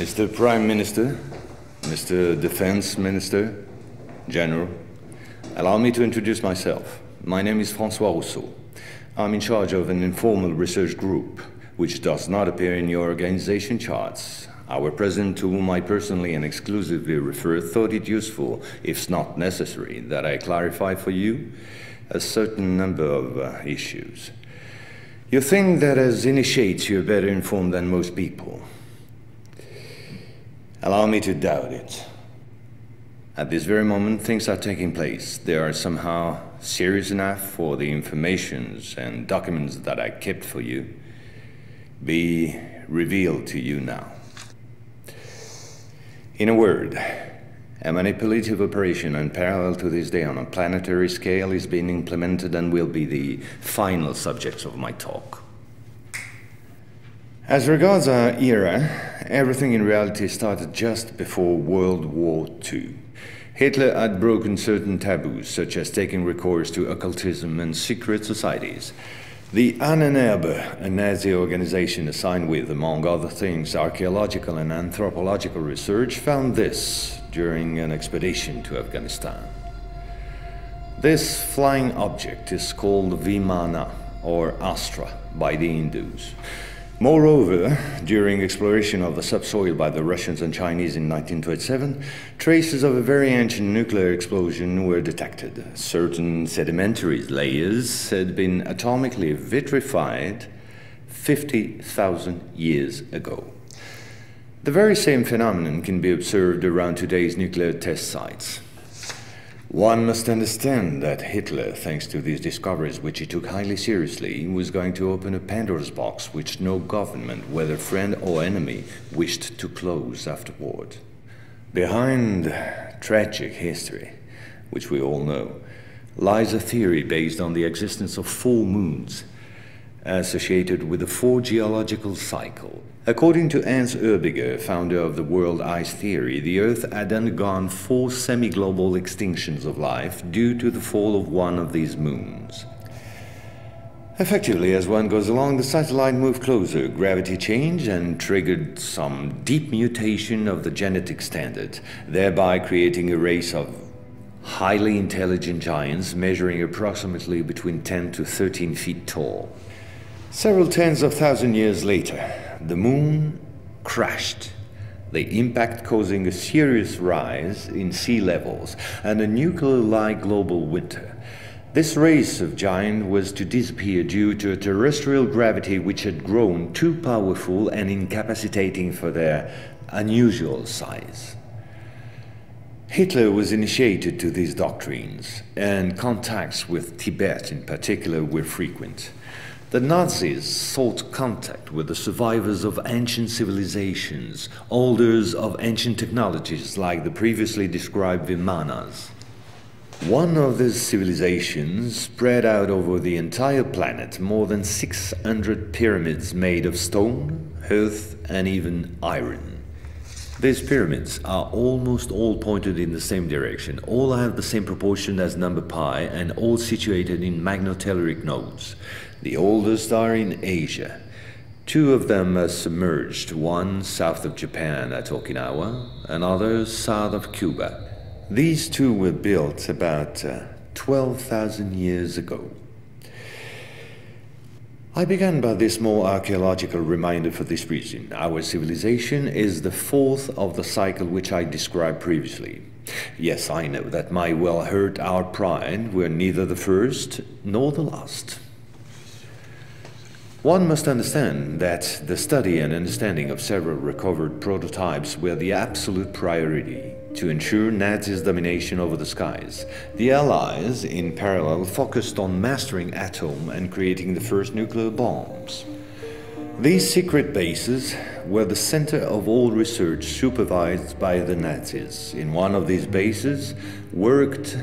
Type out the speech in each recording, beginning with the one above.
Mr. Prime Minister, Mr. Defense Minister, General, allow me to introduce myself. My name is François Rousseau. I'm in charge of an informal research group, which does not appear in your organization charts. Our president, to whom I personally and exclusively refer, thought it useful, if not necessary, that I clarify for you a certain number of issues. You think that as initiates you're better informed than most people. Allow me to doubt it. At this very moment, things are taking place. They are somehow serious enough for the informations and documents that I kept for you be revealed to you now. In a word, a manipulative operation unparalleled to this day on a planetary scale is being implemented and will be the final subject of my talk. As regards our era, everything in reality started just before World War II. Hitler had broken certain taboos, such as taking recourse to occultism and secret societies. The Ahnenerbe, a Nazi organization assigned with, among other things, archaeological and anthropological research, found this during an expedition to Afghanistan. This flying object is called Vimana, or Astra, by the Hindus. Moreover, during exploration of the subsoil by the Russians and Chinese in 1927, traces of a very ancient nuclear explosion were detected. Certain sedimentary layers had been atomically vitrified 50,000 years ago. The very same phenomenon can be observed around today's nuclear test sites. One must understand that Hitler, thanks to these discoveries which he took highly seriously, was going to open a Pandora's box which no government, whether friend or enemy, wished to close afterward. Behind tragic history, which we all know, lies a theory based on the existence of 4 moons associated with the 4 geological cycle. According to Hans Erbiger, founder of the world ice theory, the Earth had undergone 4 semi-global extinctions of life due to the fall of one of these moons. Effectively, as one goes along, the satellite moved closer, gravity changed and triggered some deep mutation of the genetic standard, thereby creating a race of highly intelligent giants measuring approximately between 10 to 13 feet tall. Several tens of thousands of years later, the moon crashed, the impact causing a serious rise in sea levels and a nuclear-like global winter. This race of giants was to disappear due to a terrestrial gravity which had grown too powerful and incapacitating for their unusual size. Hitler was initiated to these doctrines, and contacts with Tibet in particular were frequent. The Nazis sought contact with the survivors of ancient civilizations, holders of ancient technologies like the previously described Vimanas. One of these civilizations spread out over the entire planet more than 600 pyramids made of stone, earth, and even iron. These pyramids are almost all pointed in the same direction, all have the same proportion as number pi, and all situated in magnetotelluric nodes. The oldest are in Asia. 2 of them are submerged, one south of Japan at Okinawa, another south of Cuba. These 2 were built about 12,000 years ago. I began by this more archaeological reminder for this reason. Our civilization is the 4th of the cycle which I described previously. Yes, I know that might well hurt our pride. We're neither the first nor the last. One must understand that the study and understanding of several recovered prototypes were the absolute priority to ensure Nazis' domination over the skies. The Allies, in parallel, focused on mastering atom and creating the first nuclear bombs. These secret bases were the center of all research supervised by the Nazis. In one of these bases worked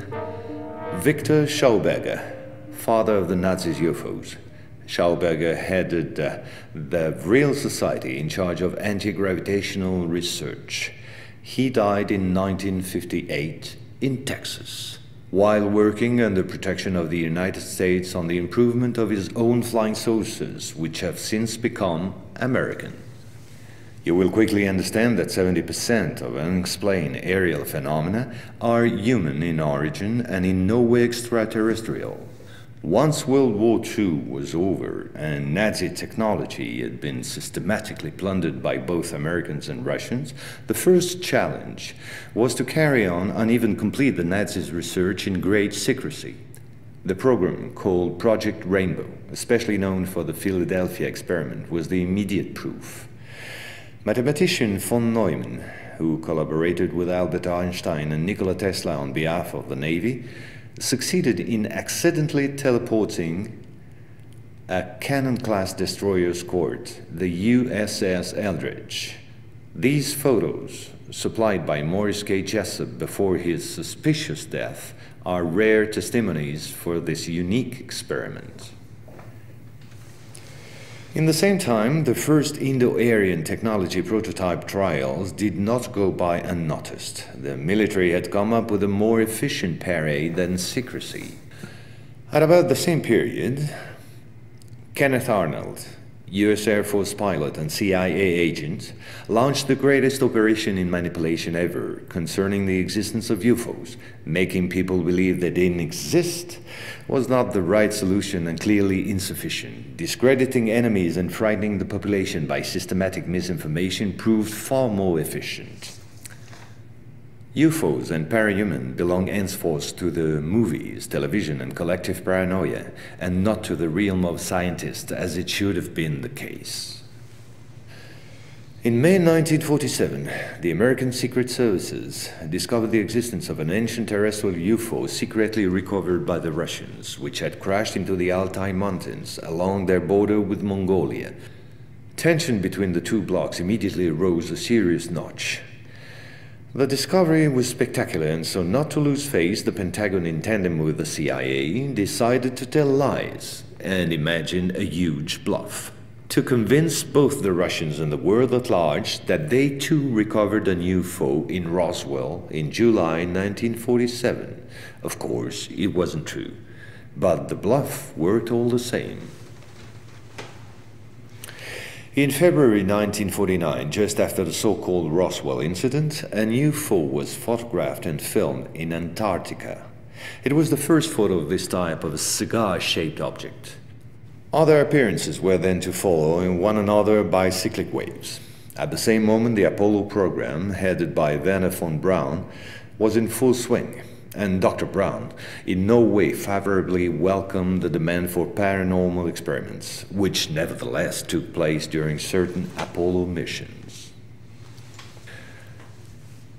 Victor Schauberger, father of the Nazis' UFOs. Schauberger headed the Real Society in charge of anti-gravitational research. He died in 1958 in Texas, while working under protection of the United States on the improvement of his own flying saucers, which have since become American. You will quickly understand that 70% of unexplained aerial phenomena are human in origin and in no way extraterrestrial. Once World War II was over and Nazi technology had been systematically plundered by both Americans and Russians, the first challenge was to carry on and even complete the Nazis' research in great secrecy. The program, called Project Rainbow, especially known for the Philadelphia experiment, was the immediate proof. Mathematician von Neumann, who collaborated with Albert Einstein and Nikola Tesla on behalf of the Navy, succeeded in accidentally teleporting a Cannon-class destroyer escort, the USS Eldridge. These photos, supplied by Morris K. Jessup before his suspicious death, are rare testimonies for this unique experiment. In the same time, the first Indo-Aryan technology prototype trials did not go by unnoticed. The military had come up with a more efficient parade than secrecy. At about the same period, Kenneth Arnold, US Air Force pilot and CIA agent, launched the greatest operation in manipulation ever concerning the existence of UFOs. Making people believe they didn't exist was not the right solution and clearly insufficient. Discrediting enemies and frightening the population by systematic misinformation proved far more efficient. UFOs and parahuman belong henceforth to the movies, television, and collective paranoia, and not to the realm of scientists, as it should have been the case. In May 1947, the American Secret Services discovered the existence of an ancient terrestrial UFO secretly recovered by the Russians, which had crashed into the Altai Mountains along their border with Mongolia. Tension between the two blocs immediately rose a serious notch. The discovery was spectacular, and so not to lose face, the Pentagon, in tandem with the CIA, decided to tell lies and imagine a huge bluff to convince both the Russians and the world at large that they too recovered an UFO in Roswell in July 1947. Of course, it wasn't true, but the bluff worked all the same. In February 1949, just after the so-called Roswell incident, an UFO was photographed and filmed in Antarctica. It was the first photo of this type of a cigar-shaped object. Other appearances were then to follow in one another by cyclic waves. At the same moment, the Apollo program, headed by Wernher von Braun, was in full swing, and Dr. Braun in no way favorably welcomed the demand for paranormal experiments, which nevertheless took place during certain Apollo missions.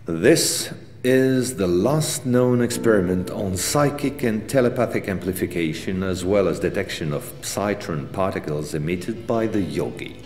This is the last known experiment on psychic and telepathic amplification, as well as detection of psytron particles emitted by the yogi.